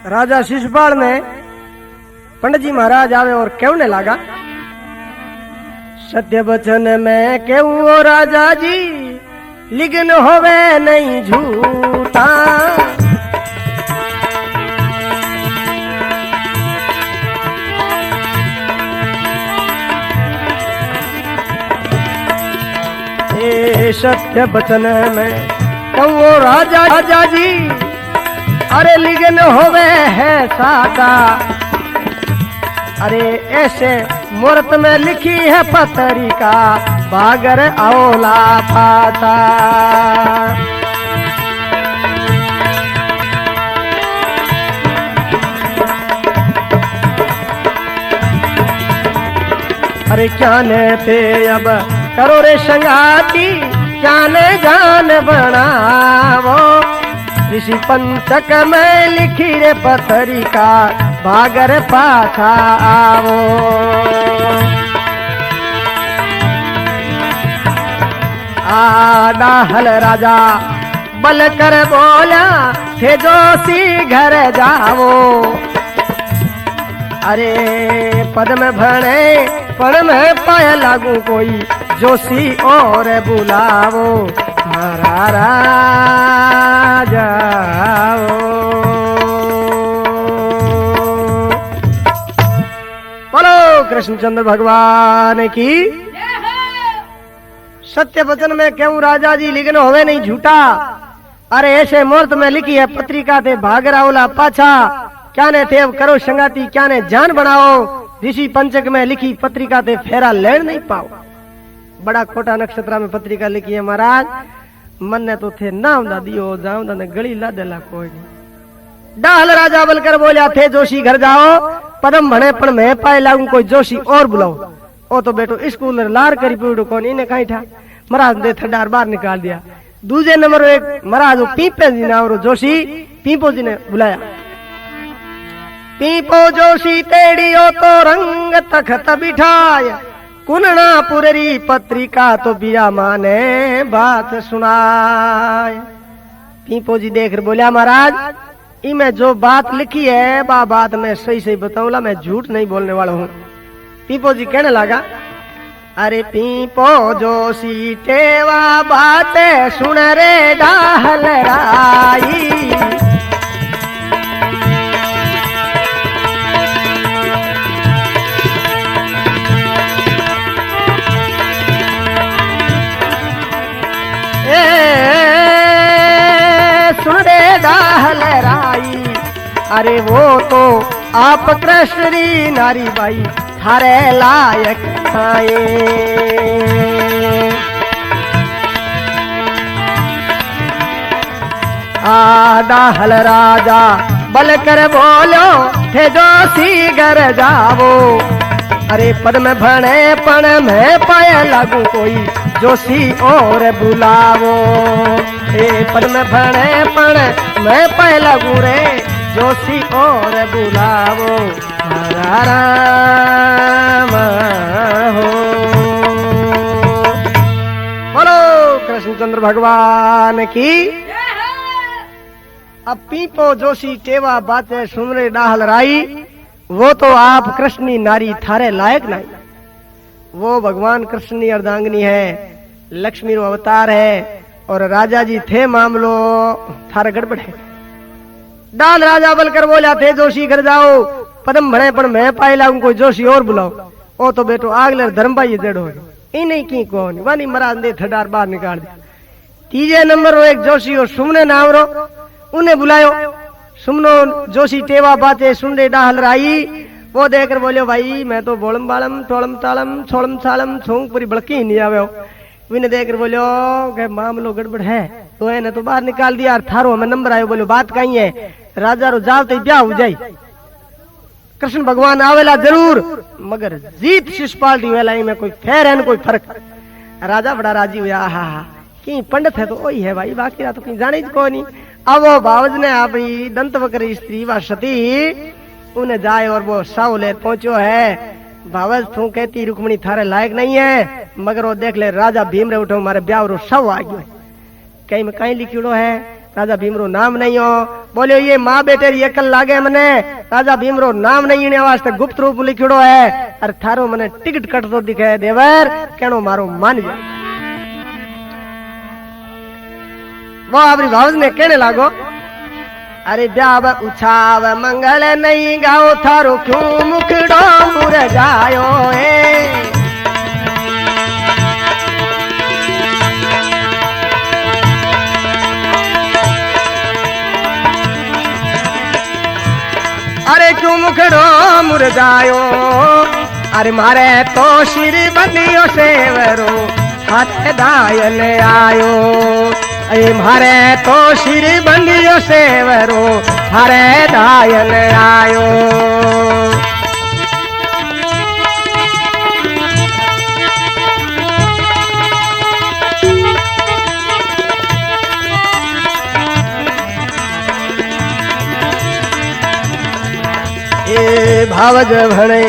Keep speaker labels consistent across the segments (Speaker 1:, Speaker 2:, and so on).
Speaker 1: राजा शिशुपाल ने पंडित जी महाराज आवे और कहने लगा, सत्य वचन में कहूँ राजा जी, लिगन होवे नहीं झूठा। ए सत्य वचन में कहूँ राजा जी, अरे लिगन होवे है सादा। अरे ऐसे मूर्त में लिखी है पत्रिका, भागर औला फाता। अरे क्या ने थे अब करो रे संगाती, क्या ने जान बनावो। ऋषि पंचक में लिखी रे पत्रिका, भागर पाछा आवो। डाहल राजा बल कर बोला, थे जोशी घर जावो। अरे पद में भणे पण में पाया लागू कोई, जोशी और बुलावो। हमारा राजा बोलो कृष्णचंद्र भगवान की। सत्य वचन में क्यों राजा जी, लिखन होवे नहीं झूठा। अरे ऐसे मुहूर्त में लिखी है पत्रिका, थे भागरावला पाछा। क्या ने थे अब करो संगाती, क्या ने जान बनाओ। ऋषि पंचक में लिखी पत्रिका थे फेरा लेन नहीं पाओ। बड़ा खोटा नक्षत्र में पत्रिका लिखी है महाराज, मन ने तो थे नाम दा दियो जाऊं ने गली ला देला कोई नहीं। डाहल राजा बलकर बोलिया, थे जोशी घर जाओ, पदम भणे पण मैं पाए लागू कोई जोशी और बुलाओ। ओ तो बेटो स्कूल लार करी पीड़ो कौन, इन्हें कहीं था। महाराज ने थड्डार बाहर निकाल दिया। दूसरे नंबर एक महाराज पीपे जी नाम जोशी, पीपो जी ने बुलाया। पीपो जोशी तेड़ियो तो रंग तखत बिठाय, कुनना पुररी पत्रिका तो बिया माने बात सुनाय। पीपो जी देख बोलिया, महाराज इमें जो बात लिखी है बा बात मैं सही सही बताऊंगा, मैं झूठ नहीं बोलने वाला हूँ। पीपो जी कहने लगा, अरे पीपो जोशी टेवा बातें सुन रे डाहल राई। सुन रे डाहल राई, अरे वो तो आप कृष्णी नारी बाई, थारे लायक आए। डाहल राजा बल कर बोलो, थे जोशी घर जावो। अरे पद में भणे पण में पाया लागू कोई, जोशी और बुलावो। ए पद में भणे पण में पाया लागू रे, जोशी और बुलावो। हमारा राम हो। बोलो कृष्णचंद्र भगवान की। अब पीपो जोशी टेवा बातें सुन रे डाहल राई, वो तो आप कृष्णी नारी थारे लायक नहीं। वो भगवान कृष्ण अर्धांगिनी है, लक्ष्मी रो अवतार है, और राजा जी थे मामलो थारे गड़बड़ है। डाल राजा बलकर बोला, थे जोशी घर जाओ, पदम भणे पण मैं पाए लागू कोई जोशी और बुलाओ। ओ तो बेटो आगले धर्म भाई जड़ो इन की कौन वानी महाराज ने थडार बाहर निकाल दिया। तीजे नंबर रो एक जोशी और सुमने नाम रो, उन्हें बुलायो। सुमनो जोशी टेवा बातें सुन रे डाहल राई। वो देखकर बोलियो, भाई मैं तो बोलम बालम टोलम तालम छोलम छालम छोंग पूरी बड़की ही नहीं आवे। विने देखकर बोलियो कि मामलो गड़बड़ है, तो इन्हें तो बाहर निकाल दिया। थारो हमें नंबर आयो। बोलो बात कहीं है, राजा रो जाओ तो ब्याह हो जाए। कृष्ण भगवान आवेला जरूर, मगर जीत शिशुपाल दी वेला में कोई फेर है न कोई फर्क। राजा बड़ा राजी हुआ। हा कि पंडित है तो वही है भाई, बाकी तो कहीं जाने को नहीं। अब वो बावज ने अपनी दंतवक्र स्त्री व सती उन्हें जाए और वो साव ले पहुंचो है। भावज तू कहती रुक्मणी थारे लायक नहीं है, मगर वो देख ले राजा भीम रे उठो मारे ब्याह रो सब आ गयो। कहीं में कहीं लिखियो है राजा भीमरो नाम नहीं हो। बोलियो ये माँ बेटे एकल लागे मने, राजा भीमरो नाम नहीं ने वास्ते गुप्त रूप लिखिड़ो है, अरे थारो मने टिकट कटतो दिखे देवर, केनो मारो मान जा। वो आपरी भावज ने कहने लागो, अरे ब्याव उछाव मंगल नहीं गाओ, थारो क्यों मुखड़ो मुरझायो है। अरे क्यों मुखड़ो मुरझायो, अरे मारे तो सिर बंदियो सेवरो हाथ दायल आयो। अरे मारे तो सिर बंदियो सेवरो हारे दायल आयो। भावज भणे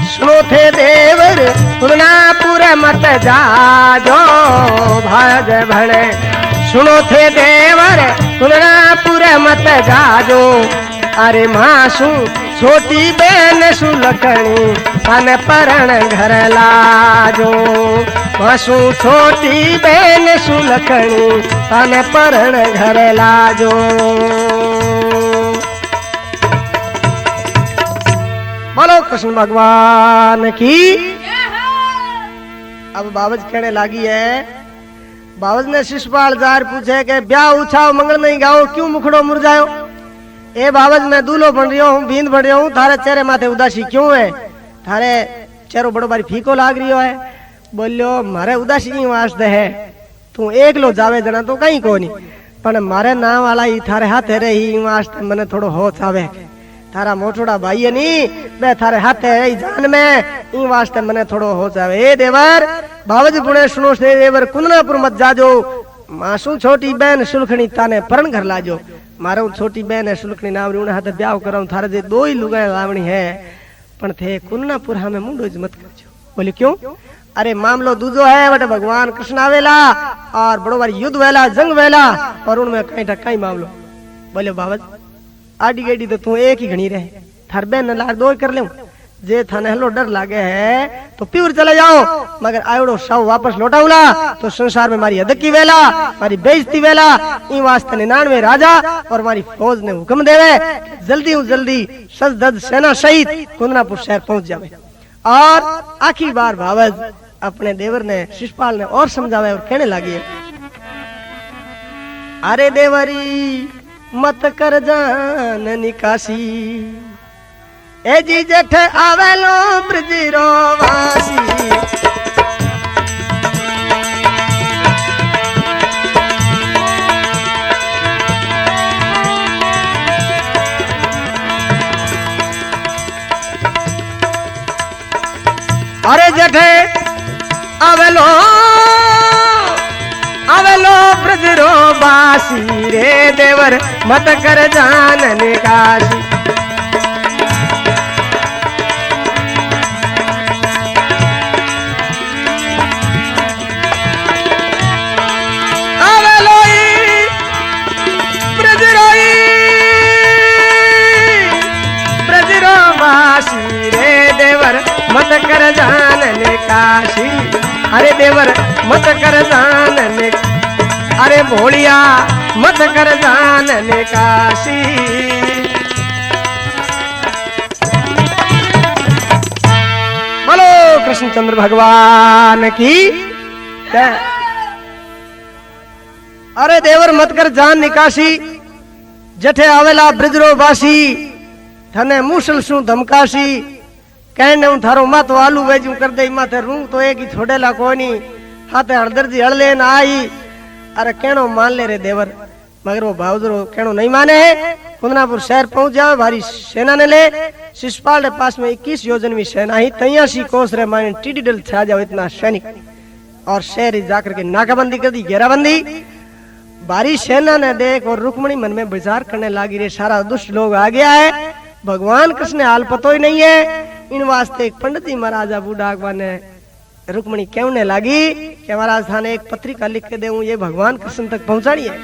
Speaker 1: सुनो थे देवर, पूर्णापुर मत जाजो। भावज भणे सुनो थे देवर, पूर्णापुर मत जाजो। अरे मासू छोटी बहन सुलखणी तन परण घर लाजो। मासू छोटी बहन सुलखणी तन परण घर लाजो। बोलो कृष्ण भगवान की। अब बाबज कहने लगी है, बाबज ने शिषपाल जार पूछे कि ब्याह उछाओ मंगल नहीं गाओ, क्यों मुखड़ो मुरझायो। ए बाबज मैं दूल्हो बन रही हूँ, बींद बन रही हूँ, थारे चेहरे माथे उदासी क्यों है, थारे चेहरो बड़ो बारी फीको लाग रही है। बोलियो मारे उदासी की वास्ते है, तू एकलो जावे जना तो कहीं को नहीं, पर मारे नाम वाला ही थारे हाथे रही वास्ते मने थोड़ो होश आवे। थारा मोटोड़ा भाई है नी बे थारे हाथे है जान में, ई वास्ते मने थोड़ो हो जावे। ए देवर बावज पुणे सुनो से देवर, कुंदनापुर मत जाजो। मासू छोटी बहन सुलखणी ताने परण घर लाजो। मारो छोटी बहन है सुलखणी नाम री, उन्हें हाथे ब्याह कराऊं, थारे जे दो ही लुगाई लावणी है, पण थे कुंदनापुर हमें मुंडो ज मत करजो। बोले क्यों। अरे मामलो दूजो है, बटे भगवान कृष्ण आवेला और बड़ो बार युद्ध वेला जंग वेला, और उनमें कहीं टक्का ही मामलो। बोले बावज आडी गेडी तो तू एक ही घनी रहे, थार बहन लार दो कर ले, जे थाने हलो डर लागे है तो प्यूर चले जाओ, मगर आयोड़ो शव वापस लौटाऊला तो संसार में मारी हद की वेला, मारी बेइज्जती वेला। ई वास्ते 99 राजा और मारी फौज ने हुक्म देवे जल्दी जल्दी सज धज सेना सहित कुंदनापुर शहर पहुंच जावे। और आखिरी बार भावज अपने देवर ने शिषपाल ने और समझावे और कहने लगी है, अरे देवरी मत कर जान निकासी, ए जी जेठ आवेलो ब्रजरो वासी। अरे जेठे आवेलो आवेलो ब्रजरो बासी, रे देवर मत कर जान निकासी। मत कर जान निकासी, अरे देवर मत कर जान निक, अरे भोलिया मत कर जान निकासी। बोलो कृष्णचंद्र भगवान की। अरे देवर मत कर जान निकासी, जठे आवेला ब्रजरो बासी, थने मुसल सु धमकासी। कहने हूं थारो मत आलू वेजू कर दे, माथे रू तो एक ही छोड़ेला कोनी, हाथे हड़दर जी हड़ लेन आई। अरे कहनो मान ले रे देवर, मगर वो भावजरो कहनो नहीं माने है। कुंदनापुर शहर पहुंच जाओ, भारी सेना ने ले। शिषपाल के पास में 21 योजनवी सेना ही, 83 कोस रे माने टीडी डल छा जाओ इतना सैनिक, और शहर जाकर के नाकाबंदी कर दी, घेराबंदी। भारी सेना ने देख और रुक्मणी मन में विचार करने लगी, रे सारा दुष्ट लोग आ गया है, भगवान कृष्ण हाल पतो ही नहीं है। इन वास्ते एक पंडित जी महाराजा बूढ़ा ने रुक्मणी कहने लगी कि महाराज थाने एक पत्रिका लिख के देऊं, ये भगवान कृष्ण तक पहुंचानी है।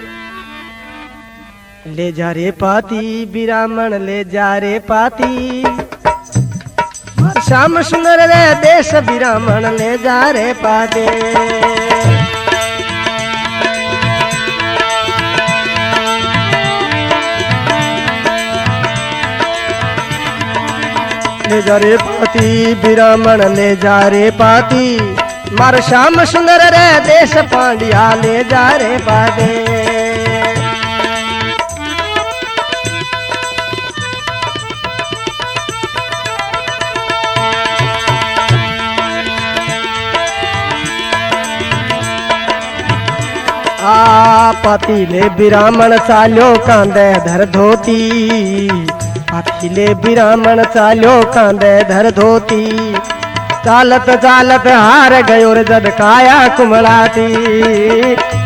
Speaker 1: ले जा रे पाती बिरामण ले जा रे पाती, श्याम सुंदर रे देश बिरामण ले जा रे पाती। ले जा रे पाती बिरामण ले जा रे पाती, मार श्याम सुंदर रे देश पांड्या ले जा रे पाती। पाती ले बिरामण चाल्यो कांदे धर धोती, पाती ले बिरामण चाल्यो कांदे धर धोती, चालत चालत हार गयो रे जद काया कुमलाती,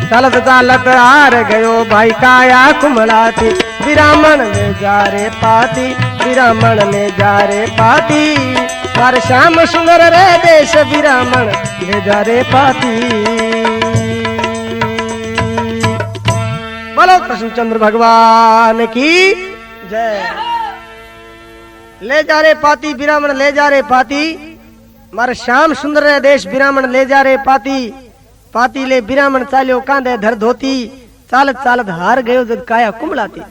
Speaker 1: चालत चालत हार गयो भाई काया कुमलाती। बिरामण ले जा रे पाती बिरामण ले जा रे पाती, मार श्याम सुंदर रे देश बिरामण ले जा रे पाती। बोलो कृष्णचंद्र भगवान की जय। ले जा रे पाती बिरामण ले जा रे पाती, मारे श्याम सुंदर रे देश बिरामण ले जा रे पाती, पाती ले बिरामण चाल्यो कांधे धर धोती, चालत चालत हार गयो जद काया कुमलाती।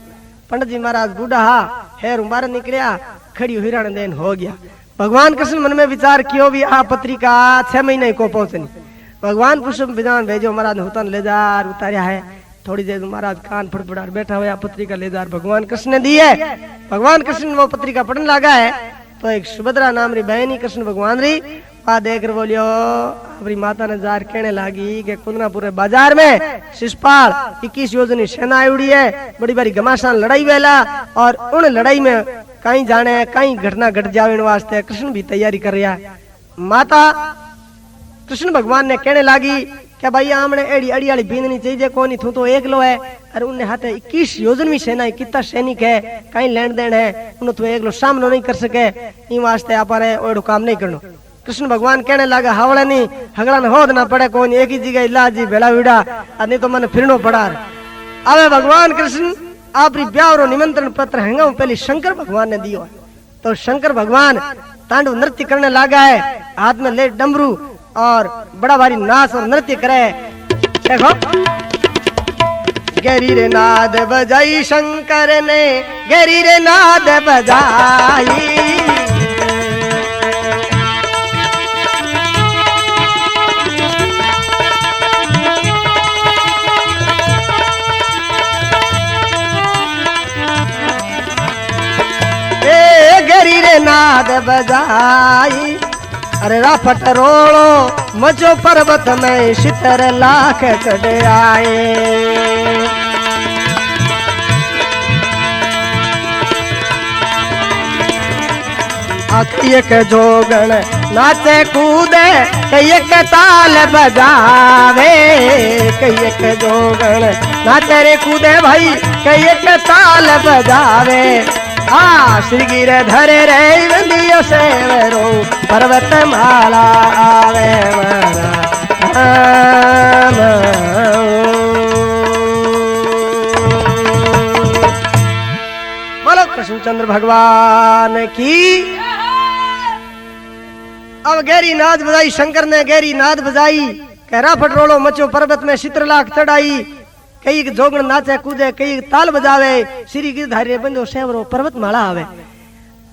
Speaker 1: पंडित जी महाराज बूढ़ा हा हेर बाहर निकलिया, खड़ी हिरण देन हो गया। भगवान कृष्ण मन में विचार कियो भी आ पत्रिका 6 महीने को पहुंचनी। भगवान पुष्प विधान भेजो महाराज होतन ले जा उतारिया है। थोड़ी देर महाराज कान फड़फड़ा बैठा हुआ पत्रिका ले जा भगवान कृष्ण ने दी है। भगवान कृष्ण वो पत्रिका पढ़ने लगा है तो एक सुभद्रा नाम री बहनी कृष्ण भगवान री वहां देख कर बोलियो अपनी माता ने जार कहने लगी कि कुंदनापुर बाजार में शिषपाल 21 योजनी सेना उड़ी है, बड़ी बड़ी घमासान लड़ाई वेला, और उन लड़ाई में कहीं जाने कहीं घटना घट जावे वास्ते कृष्ण भी तैयारी कर रहा है। माता कृष्ण भगवान ने कहने लगी क्या भाई आमने एड़ी अड़ी वाली बींदनी चाहिए कोनी, तू तो एकलो है, अरे उन्हें हाथे 21 योजनवी सेना है, कितना सैनिक है, कहीं लेन देन है, उन्हें तो एकलो सामनो नहीं कर सके, इन वास्ते आप ओडो काम नहीं करनो। कृष्ण भगवान कहने लगा हावड़ा नहीं हगड़ा न होद ना पड़े कोनी, एक ही जगह इलाज जी भेड़ा विड़ा नहीं तो मन फिरनो पड़ा। अबे भगवान कृष्ण आपरी ब्याह और निमंत्रण पत्र हंगाऊ पहले शंकर भगवान ने दियो, तो शंकर भगवान तांडव नृत्य करने लगा है, हाथ में ले डमरू और बड़ा भारी नाच और नृत्य करे। देखो गहरी रे नाद बजाई शंकर ने, गहरी रे नाद बजाई, गहरी रे नाद बजाई, अरे राफट रोड़ो मजो पर्वत में 70 लाख चढ़ आए। एक जोगण नाचे कूदे कई एक ताल बजावे, कई एक जोगण नाचे रे कूदे भाई कई एक ताल बजावे। श्री गिर धरे रे वंदियो सेवरो पर्वत माला आवे बोलो कृष्णचंद्र भगवान की। अब गहरी नाद बजाई शंकर ने, गहरी नाद बजाई, कहरा फटरोलो मचो पर्वत में 70 लाख चढ़ाई, कई जोगण नाचे कूदे कई ताल बजावे, श्री गिरधारी बंदो सेवरो पर्वत माला आवे।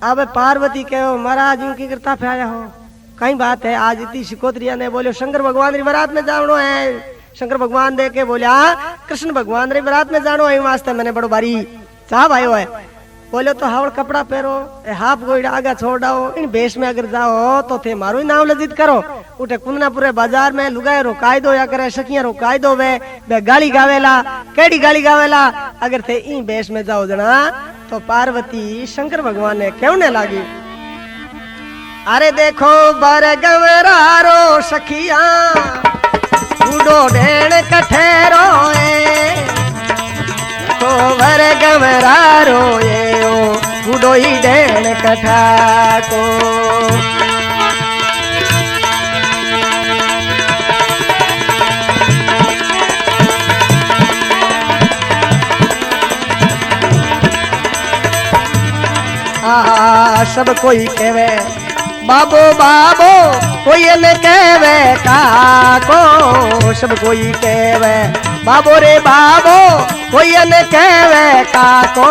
Speaker 1: अब पार्वती कहो महाराज यूं की करता फे आया हो, कई बात है आज इतनी शिकोत्रिया ने बोलो शंकर भगवान री बारात में जानो है। शंकर भगवान देख के बोलिया कृष्ण भगवान री बारात में जानो है, वास्ते मैंने बड़ो बारी चाह आयो है। बोलो तो हावड़ कपड़ा पहरो, हाफ गोइडा आगा छोड़ डाओ, इन भेष में अगर जाओ तो थे मारो ही नाम लजित करो। उठे कुंदनापुरे बाजार में लुगाए रो कायदो या करे सखिया रो कायदो वे गाली गावेला, केड़ी गाली गावेला, अगर थे इन भेष में जाओ जना तो पार्वती शंकर भगवान ने कहने लगी अरे देखो बर गवरारो सखिया बूढ़ो ढेण कठेरो को बर गवरारो ये ओ बूढ़ो ही ढेण कठा को। सब कोई कहवे बाबो बाबो, कोई न कहवे काको, सब कोई कहवे बाबो रे बाबो, कोई न कहवे काको।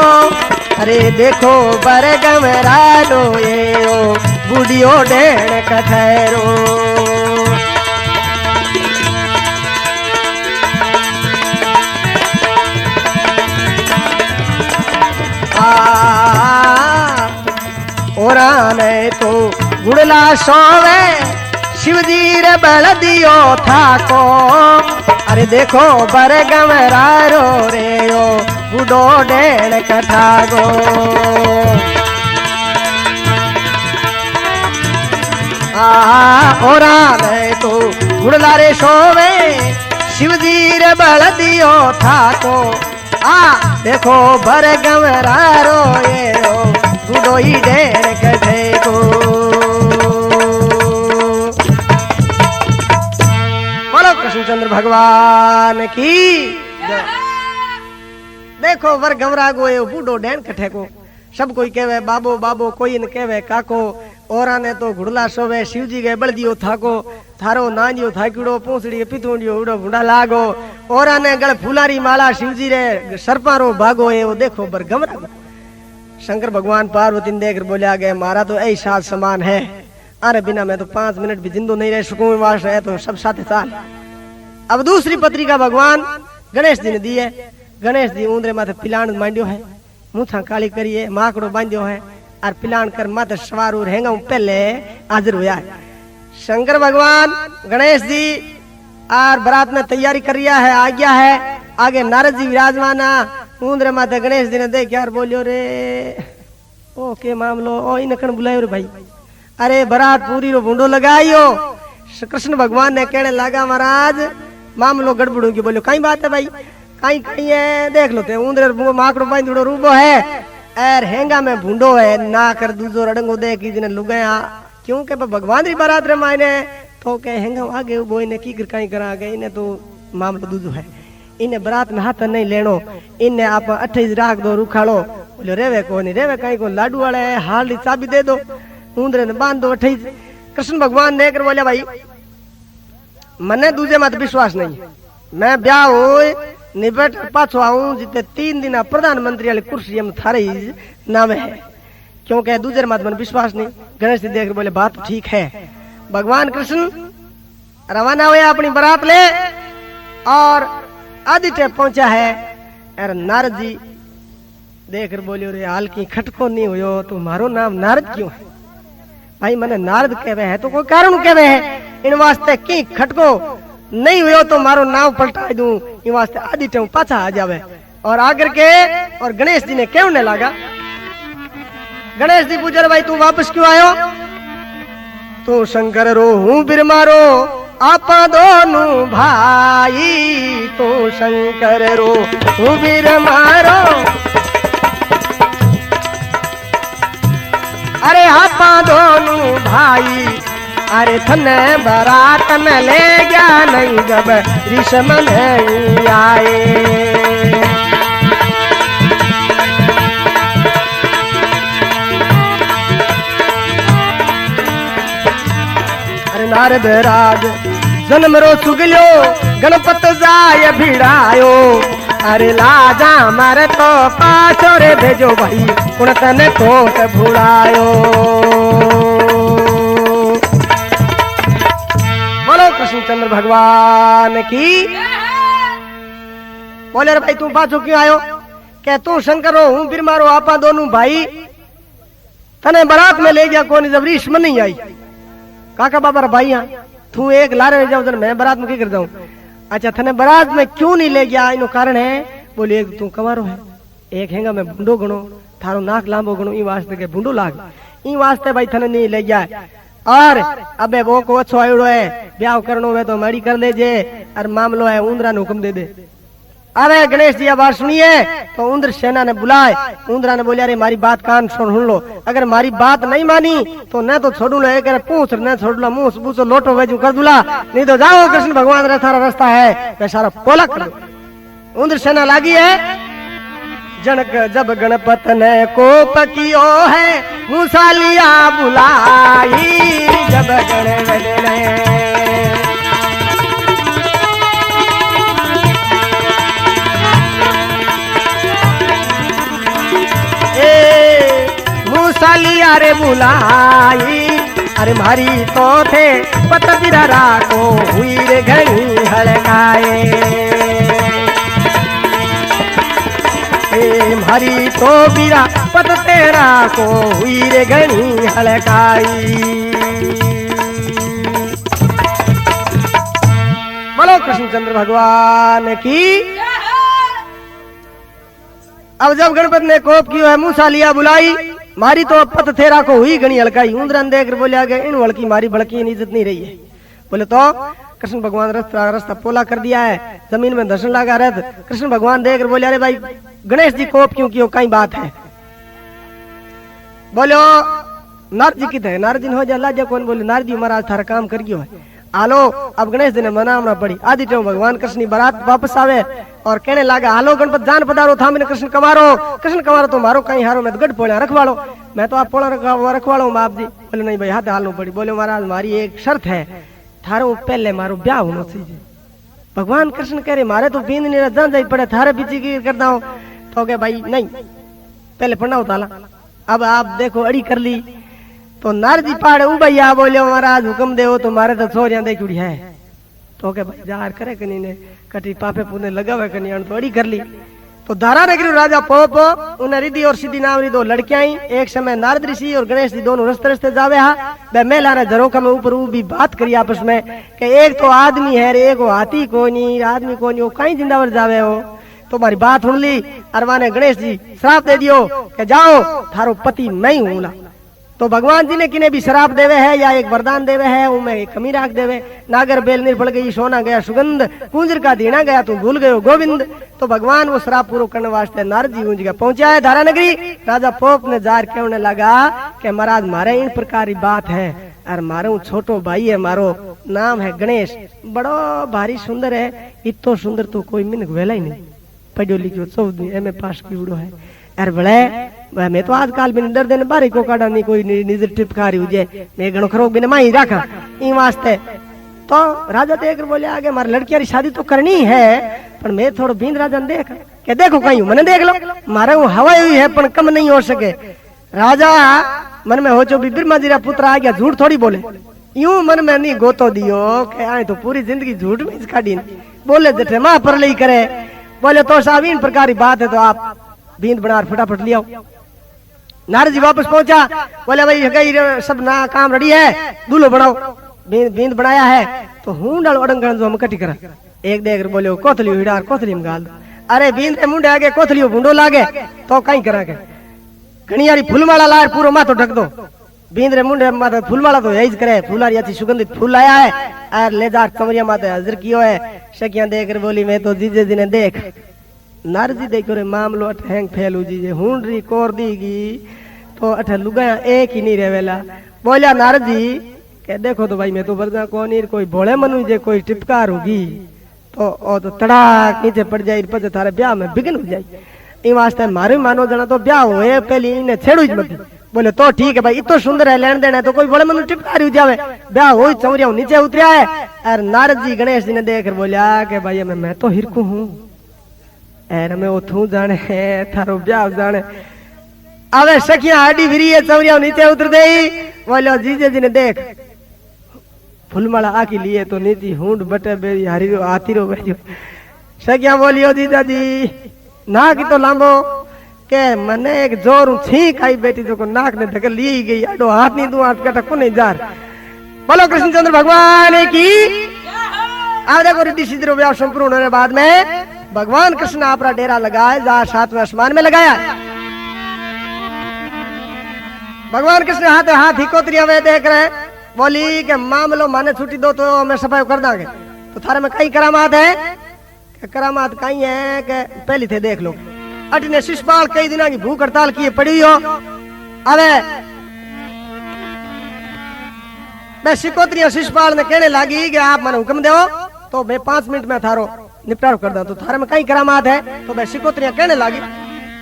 Speaker 1: अरे देखो बरगम रालो ये ओ बुढ़ियो डेण कठैरो। ओरा ने तो गुड़ला सोवे शिवजी रे बल दियो थाको। अरे देखो बरगम रारो रे ओ बुढ़ो डेण कठागो। ओरा ने तो गुड़ला रे सोवे शिवजी रे बल दियो थाको। देखो बरगम रारो ये ओ बुढ़ो ही डेण कठेगो। बोलो कृष्णचंद्र भगवान की जय। देखो वर गमरागो ये बूढ़ो डेण कठेगो। सब कोई कहवे बाबो बाबो, कोई न कहवे काको। औरा ने तो घुड़ला सोवे शिवजी के बल दियो थाको। थारो नानियो थाकड़ो पूंछड़ी के पितुंडियो उड़ो भुंडा लागो। औरा ने गल फुलारी माला शिवजी रे सरपारो भागो। ये वो देखो वर गमरागो। शंकर भगवान पार्वती ने देखकर बोले गए मारा तो ऐ साथ समान है, अरे बिना मैं तो 5 मिनट भी जिंदो नहीं रह सकूं, वास है तो सब साथ साल। अब दूसरी पत्रिका भगवान गणेश जी ने दी है। गणेश जी ऊंदरे माथे पिलान मांडियो है, मुथा काली करिए, माकड़ो बांधियो है और पिलान कर माथे सवार रहेगा पहले हाजिर हुआ है। शंकर भगवान गणेश जी और बारात में तैयारी कर रिया है, आ गया है। आगे नारद जी विराजमाना ऊंदरे माथे गणेश जी ने देख यार बोलियो रे ओ के मामलो ओ इन कण बुलायो रे भाई। अरे बारात पूरी रो भूंडो लगाइयो। कृष्ण भगवान ने कहने लगा महाराज मामलो गड़बड़ू की। बोलो कई बात है भाई, कई कई है देख लो ते ऊंदरे माकड़ो बांधड़ो रूबो है एर हेंगा में भूंडो है ना कर दूजो रडंगो देख इने लुगाया क्योंकि भगवान री बारात रे मायने तो के हेंगा आगे उबो इने की कर कई करा गए इने तो मामलो दूजो है। इन्हें बरात में हाथ नहीं लेनो, इन्हें आप 28 राख दो रुखाड़ो। बोले रेवे को नहीं रेवे कहीं को लाडू वाले हाल री चाबी दे दो, ऊंदरे ने बांध दो 28। कृष्ण भगवान ने कर बोले भाई मने दूजे मत विश्वास नहीं, मैं ब्याह हो निबट पाछो आऊं जिते 3 दिन प्रधानमंत्री वाली कुर्सी हम थारे नाम है, क्योंकि दूसरे मत मन विश्वास नहीं। गणेश जी देख बोले बात ठीक है। भगवान कृष्ण रवाना हुए अपनी बारात ले और आदित्य पहुंचा है। अरे नारद जी देखकर बोलियो रे हाल की खटको नहीं हुयो तो मारो नाम नारद क्यों है? भाई मैंने नारद कहवे है तो कोई कारण कहवे है, इन वास्ते की खटको नहीं हुयो तो मारो नाम पलटा दूं, इन वास्ते आदित्य पाछा आ जावे। और आकर के और गणेश जी ने कहने लगा, गणेश जी पूछे भाई तू वापस क्यों आयो? तू शंकर रो हूं बिर मारो आप दोनों भाई, तो शंकर रो हूं बिर मारो। अरे आपा दोनों भाई, अरे थने बारात में ले गया नहीं जब ऋषम नहीं आए। अरे नारद राज जन्म रो सुगलो गणपत जाय भिड़ायो। अरे लाजा मारे तो पाछो रे भेजो भाई कुण तने कोट भुलायो। बोलो कृष्णचंद्र भगवान की। बोले रे भाई तू पाछो क्यों आयो? क्या तू शंकर हो हूं फिर मारो आपा दोनों भाई, तने बारात में ले गया कौन जब रीश में नहीं आई। काका बाबा भाई तू एक लारे जाओ जन मैं बारात में क्या कर जाऊं? अच्छा थने बारात में क्यों नहीं ले गया? इनो कारण है। बोले एक तू कमारो है, एक हैंगा में भूंडो गणो, थारो नाक लांबो गणो, ई वास्ते के भूंडो लाग, ई वास्ते भाई थने नहीं ले गया। और अबे वो को अच्छो आयोड़ो है, ब्याह करनो है तो मड़ी कर लेजे, और मामलो है उंदरा ने हुक्म दे दे। अरे गणेश जी बात सुनिए तो उंदर सेना ने बुलाए। उंदरा ने बोलिया अरे मारी बात कान सुन लो, अगर मारी बात नहीं मानी तो न तो छोड़ू लो, एक पूछ न छोड़ लो, मुंह पूछो लोटो वेजू कर दूला, नहीं तो जाओ कृष्ण भगवान रे थारा रास्ता है वे सारा पोला कर। उंदर सेना लागी है, जनक जब गणपत ने कोप कियो है मूसालिया बुलाई जब गणपत ने मूसालिया रे बुलाई अरे मारी तो थे पत बिरा को हुई रे घनी हड़काए मारी तो बिरा पत तेरा को हुई रे घनी हड़काई। बोलो कृष्णचंद्र भगवान की। अब जब गणपति ने कोप किया है मूसालिया बुलाई मारी तो पत थेरा को हुई घनी हड़काई। उंदरन देख बोले आगे इन वड़की मारी भड़की इज्जत नहीं रही है। बोले तो कृष्ण भगवान रास्ता पोला कर दिया है, जमीन में दर्शन लगा रहे। कृष्ण भगवान देख बोले अरे भाई गणेश जी कोप क्यों कियो कई बात है। बोलो नारद जी कितने नारद जी हो जा लाजा कौन। बोले नारद जी महाराज थारा काम कर गयो है आलो। अब गणेश जी ने मनावना पड़ी। आदि टाइम भगवान कृष्ण की बारात वापस आवे और कहने लगा हालो गणपत जान पधारो था मैंने कृष्ण कमारो तो मारो कहीं हारो मैं तो गढ़ पोड़ा रखवालो मैं तो आप पोड़ा रखवालो बाप जी। बोले नहीं भाई हाथ हालनो पड़ी। बोले महाराज मारी एक शर्त है थारो पहले मारो ब्याह होना चाहिए। भगवान कृष्ण कह रहे मारे तो बींद नहीं जान जाई पड़े थारे पीछे की करता हूँ तो क्या भाई नहीं पहले पढ़ना ताला। अब आप देखो अड़ी कर ली तो नारद जी पाड़े भैया बोले महाराज हुक्म देव तो मारे तो छोरिया देखी है तो क्या भाई जार करे कनी ने कटी पापे पुने लगावे कनी तो अड़ी कर ली। तो धारा नगरी राजा पोप उन्हें रिद्धि और सिद्धि नाम री दो लड़कियां एक समय नारद ऋषि और गणेश जी दोनों रस्ते रस्ते जावे हा वे मेला ने झरोखा में ऊपर भी बात करी आपस में कि एक तो आदमी है एक वो हाथी को नहीं आदमी को नहीं वो कहीं जिंदावर जावे हो। तो हमारी बात सुन ली अरवाने गणेश जी श्राप दे दियो कि जाओ थारो पति मैं हूँ। तो भगवान जी ने किने भी शराब देवे है या एक वरदान देवे है उनमें एक कमी राख देवे। नागर बेल निर्फल गई सोना गया सुगंध कुंजर का दीना गया तू भूल गयो गोविंद। तो भगवान वो शराब पूरा करने वास्ते नारद जी उन जगह पहुंचा है धारा नगरी। राजा पोप ने जार कहने लगा कि महाराज मारे इन प्रकार की बात है और मारो छोटो भाई है मारो नाम है गणेश बड़ो भारी सुंदर है इतो सुंदर तो कोई मिनक वेला ही नहीं पढ़ो लिखो 14 एमए पास की उड़ो है अरे बड़े मैं तो आजकल भी डर देने बारी को काटा नहीं कोई निजर टिपका रही हुए मैं घणो खरो बिना माई रखा इन वास्ते। तो राजा देख बोले आगे हमारी लड़कियां की शादी तो करनी है पर मैं थोड़ा बींद राजा ने देख के देखो कहीं मैंने देख लो मारे वो हवा हुई है पर कम नहीं हो सके। राजा मन में हो चो भी बिरमा जीरा पुत्र आ गया झूठ थोड़ी बोले यूं मन में नहीं गोतो दियो के आए तो पूरी जिंदगी झूठ में काटी बोले जठे मां पर ले करे। बोले तो साहब इन प्रकार की बात है तो आप बींद बना फटाफट लिया। नारद जी वापस पहुंचा बोले भाई गई सब ना काम रेडी है दूल्हो बनाओ बींद बनाया है तो हूं डाल अड़ंगण जो हम कटी करा एक देख बोले कोथली हिडार कोथली में गाल दो अरे बींद के मुंडे आगे कोथली भूंडो लागे तो कहीं करा के घनी यारी फूलमाला लार पूरा माथो ढक दो बींद रे मुंडे माथे फूलमाला तो यही करे फूलारी अच्छी सुगंधित फूल आया है और ले जा कमरिया माथे हाजिर कियो है। शकियां देख कर बोली मैं तो जीजे जी ने देख नारद जी देखो रे मामलो अठ हैंग फैलू जी हुंडरी कोर दीगी तो अठ लुगाया एक ही नहीं रेवेला। बोलिया नारद जी के देखो तो भाई मैं तो बरदा को नहीं कोई भोले मनु जे कोई टिपकार होगी तो ओ तो तड़ाक नीचे पड़ जाए पछे थारे ब्याह में बिगन हो जाए इन वास्ते मारे मानो जना तो ब्याह होए पहले इन्हें छेड़ू ही मत। बोले तो ठीक है भाई इतो सुंदर है लेन देना है तो कोई भोले मनु टिपकार हो जावे ब्याह हो चौरिया नीचे उतरिया है। और नारद जी गणेश जी ने देख बोलिया के भाई मैं तो हिरकू हूँ एर में उठू जाने थारो ब्याह जाने आवे सखिया आडी फिरी है चौरिया नीचे उतर दे। बोलो जीजे जी ने देख फुलमाला आकी लिए तो नीति हुंड बटे बेरी हरी रो आती रो बैठो। सखिया बोलियो जीजा जी ना की तो लांबो के मने एक जोर छींक आई बेटी जो को नाक ने धकेल ली गई आडो हाथ नहीं दू हाथ कटा को नहीं जार। बोलो कृष्णचंद्र भगवान की। अब देखो रिद्धि सिद्धि रो ब्याह संपूर्ण होने बाद में भगवान कृष्ण अपना डेरा लगाए जहाँ 7वें आसमान में लगाया। भगवान कृष्ण हाथ हाथ हिकोतरिया वे देख रहे बोली के मामलो माने छुट्टी दो तो मैं सफाई कर दांगे। तो थारे में कई करामात है करामात कई है के पहली थे देख लो अटी ने शिषपाल कई दिनों की भूख हड़ताल किए पड़ी हो। अबे मैं शिकोत्रिया शिषपाल ने कहने लगी कि आप मैंने हुक्म दो तो मैं 5 मिनट में थारो निपटारो कर दा। तो थारे में कई करामात है तो मैं शिकोत्रिया कहने लगी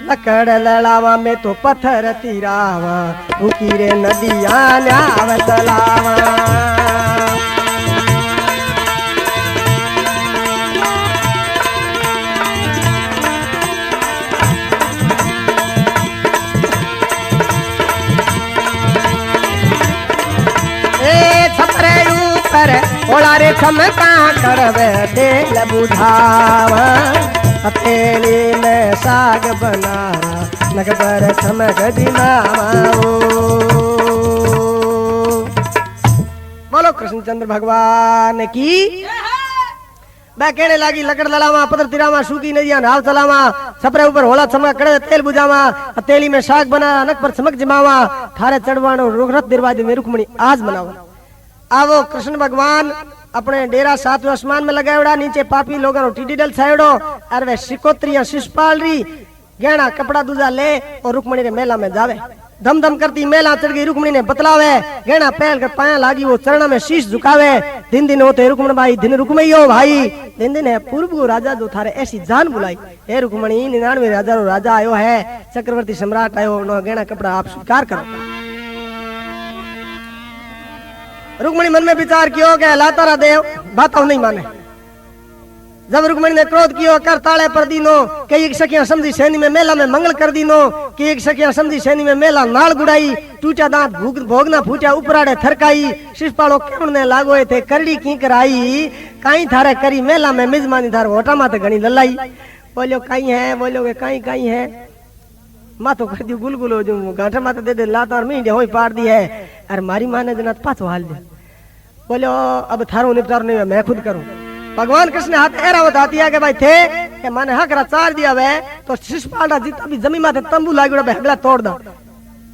Speaker 1: लकड़ लड़ावा में तो पत्थर तिरावा उकीरे नदिया न्याव तलावा ओला रे चमका करवे तेल बुझावा हथेली में साग बना नगबर चमक दिनावा बोलो कृष्णचंद्र भगवान की मैं कहने लगी लकड़ लड़ावा पत्थर तिरावा सूखी नदियां नाव चलावा छपरे ऊपर होला चमक कड़े तेल बुझावा हथेली में साग बना नक पर चमक जमावा थारे चढ़वानो रुखरत दरवाजे में रुक्मणी आज बनावा आवो कृष्ण भगवान अपने डेरा सातवें आसमान में लगावड़ा नीचे पापी लोगों टीडी डल छायड़ो और वे शिकोत्रियां शिषपाल री गहना कपड़ा दूजा ले और रुक्मणी रे मेला में जावे धम धम करती मेला चढ़ गई रुक्मणी ने बतलावे गहना पहन कर पाया लागी वो चरण में शीश झुकावे दिन दिन होते रुक्मण भाई दिन रुक्मई हो भाई दिन दिन है पूर्व को राजा जो थारे ऐसी जान बुलाई हे रुक्मणी 99 राजा रो राजा आयो है चक्रवर्ती सम्राट आयो नो गहना कपड़ा आप स्वीकार करो रुक्मणी मन में विचार कियो के लातारा देव बात नहीं माने जब रुक्मणी ने क्रोध कियो कर ताले पर दीनो के एक सखिया समझी सैनी में मेला में मंगल कर दीनो कि एक सखिया समझी सैनी में मेला नाल गुड़ाई टूटा दांत भोगना फूटा उपराड़े थरकाई शिषपालो केवने लागोए थे करड़ी की कराई काई थारे करी मेला में मिजमानी थार होटा माते घणी ललाई बोलियो काई है बोलियो के काई है मातो कर दी गुलगुलो जो गांठे माते दे दे लातार मींडे होई पाड़ दी है अरे मारी मां ने जना पाछो हाल दे बोलो अब थारो निपटार नहीं मैं खुद करूं भगवान कृष्ण हाथ एरावत हाथी आगे भाई थे के माने हकरा चार दिया वे तो शिषपाल जितना भी जमी माथे तंबू लागड़ा हगला तोड़ दा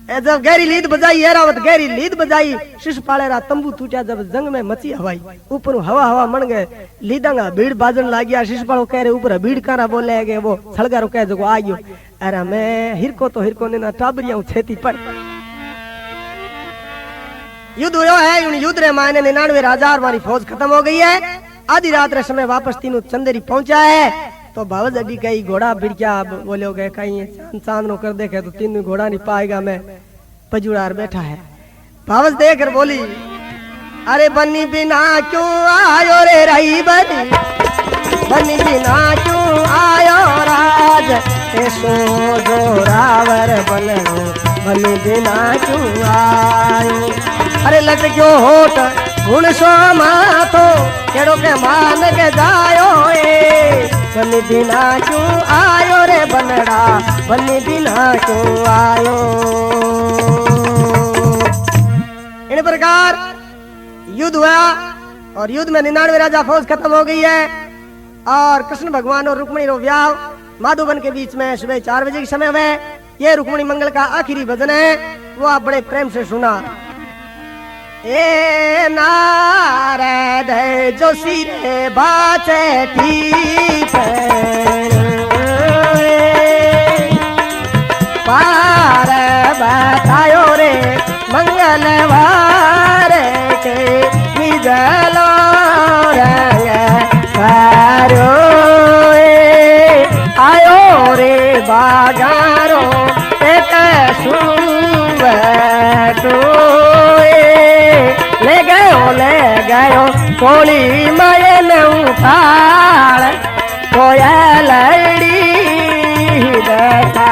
Speaker 1: ए जब गहरी लीद बजाई एरावत गहरी लीद बजाई शिषपाल रा तंबू टूटा जब जंग में मची हवाई ऊपर हवा हवा मन गए लीदांगा भीड़ बाजन लागिया शिषपाल कह रहे ऊपर भीड़ कारा बोले के वो छलगारो कह जो आ गयो अरे मैं हिरको तो हिरको ने ना टाबरिया छेती पड़ युद्ध हुआ है उन युद्ध रे मायने 99 राजा और हमारी फौज खत्म हो गई है आधी रात रे समय वापस तीनों चंदेरी पहुंचा है तो भावज अड्डी कई घोड़ा भिड़किया बोलो गए कहीं चांद नो कर देखे तो तीनों घोड़ा नहीं पाएगा मैं पजुड़ार बैठा है भावज देख कर बोली अरे बन्नी बिना क्यों आयो रे रही बन्नी बिना क्यों आयो राज ऐसो जोरावर बनो बन्नी बिना क्यों आयो अरे लट क्यों होट गुण सो माथो केड़ो के मान के जायो बन्नी बिना क्यों आयो रे बनड़ा बन्नी बिना क्यों आयो इन प्रकार युद्ध हुआ और युद्ध में 99 राजा फौज खत्म हो गई है और कृष्ण भगवान और रुक्मणी रो व्याह माधोवन के बीच में सुबह 4 बजे के समय में ये रुक्मणी मंगल का आखिरी भजन है वो आप बड़े प्रेम से सुना ए नारद जो सिरे बाचे ठीक पार बतायो रे मंगलवार के निजलो रंग आयो रे बागारो एक ले गयो कोली माये न उठाड़ कोया लड़ी देखा